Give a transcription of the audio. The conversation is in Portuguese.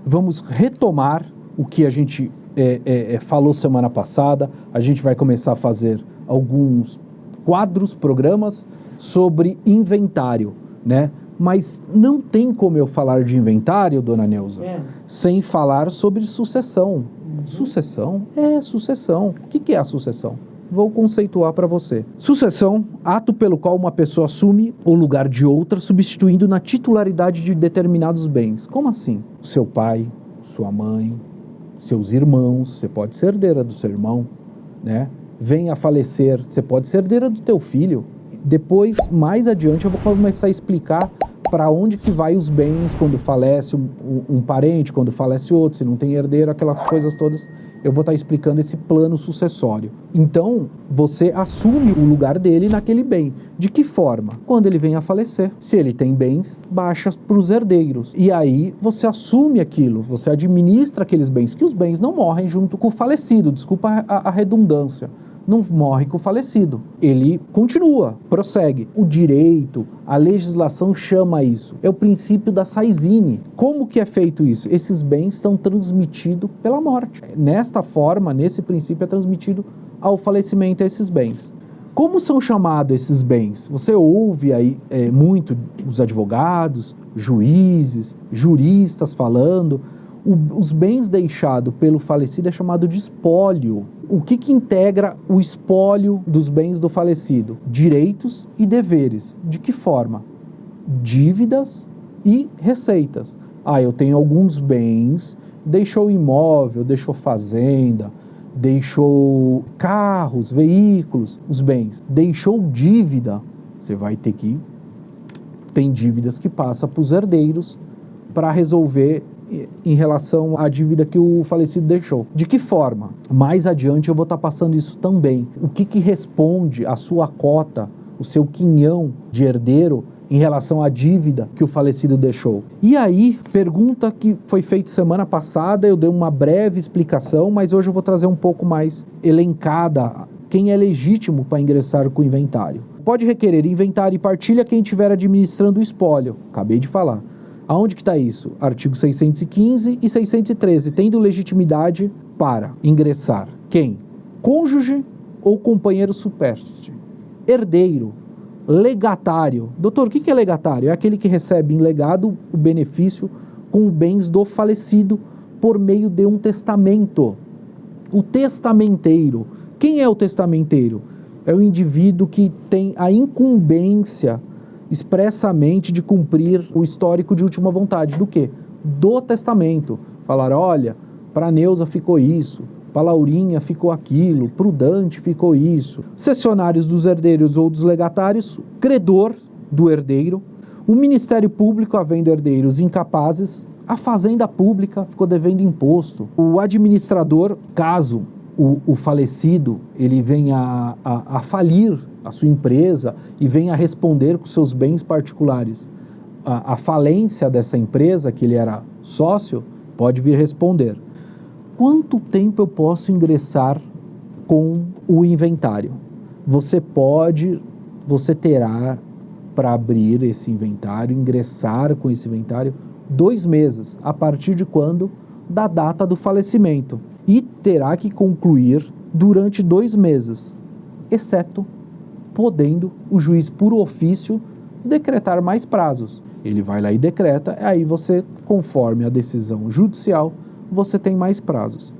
vamos retomar o que a gente falou semana passada. A gente vai começar a fazer alguns quadros, programas sobre inventário, né? Mas não tem como eu falar de inventário, dona Neuza, sem falar sobre sucessão. Sucessão é sucessão. O que é a sucessão? Vou conceituar para você. Sucessão, ato pelo qual uma pessoa assume o lugar de outra, substituindo na titularidade de determinados bens. Como assim? Seu pai, sua mãe, seus irmãos, você pode ser herdeira do seu irmão, né? Vem a falecer, você pode ser herdeira do teu filho. Depois, mais adiante, eu vou começar a explicar para onde que vai os bens quando falece um parente, quando falece outro, se não tem herdeiro, aquelas coisas todas. Eu vou estar explicando esse plano sucessório. Então, você assume o lugar dele naquele bem. De que forma? Quando ele vem a falecer. Se ele tem bens, baixa para os herdeiros. E aí, você assume aquilo, você administra aqueles bens, que os bens não morrem junto com o falecido, desculpa a redundância. Não morre com o falecido. Ele continua, prossegue. O direito, a legislação chama isso. É o princípio da Saizine. Como que é feito isso? Esses bens são transmitidos pela morte. Nesta forma, nesse princípio, é transmitido ao falecimento esses bens. Como são chamados esses bens? Você ouve aí muito os advogados, juízes, juristas falando. Os bens deixados pelo falecido é chamado de espólio. O que integra o espólio dos bens do falecido? Direitos e deveres. De que forma? Dívidas e receitas. Eu tenho alguns bens, deixou imóvel, deixou fazenda, deixou carros, veículos, os bens. Deixou dívida, você vai ter que... Tem dívidas que passam para os herdeiros para resolver em relação à dívida que o falecido deixou. De que forma? Mais adiante eu vou estar passando isso também. O que responde a sua cota, o seu quinhão de herdeiro em relação à dívida que o falecido deixou? E aí, pergunta que foi feita semana passada, eu dei uma breve explicação, mas hoje eu vou trazer um pouco mais elencada quem é legítimo para ingressar com o inventário. Pode requerer inventário e partilha quem estiver administrando o espólio. Acabei de falar. Aonde que está isso? Artigo 615 e 613, tendo legitimidade para ingressar. Quem? Cônjuge ou companheiro supérstite. Herdeiro. Legatário. Doutor, o que é legatário? É aquele que recebe em legado o benefício com bens do falecido por meio de um testamento. O testamenteiro. Quem é o testamenteiro? É o indivíduo que tem a incumbência expressamente de cumprir o histórico de última vontade. Do quê? Do testamento. Falar, olha, para Neuza ficou isso, para Laurinha ficou aquilo, para o Dante ficou isso. Cessionários dos herdeiros ou dos legatários, credor do herdeiro, o Ministério Público havendo herdeiros incapazes, a Fazenda Pública ficou devendo imposto, o administrador, caso o falecido ele venha a falir a sua empresa e venha a responder com seus bens particulares, a falência dessa empresa, que ele era sócio, pode vir responder. Quanto tempo eu posso ingressar com o inventário? Você terá para abrir esse inventário, ingressar com esse inventário 2 meses, a partir de quando? Da data do falecimento. E terá que concluir durante 2 meses, exceto podendo o juiz por ofício decretar mais prazos. Ele vai lá e decreta, aí você, conforme a decisão judicial, você tem mais prazos.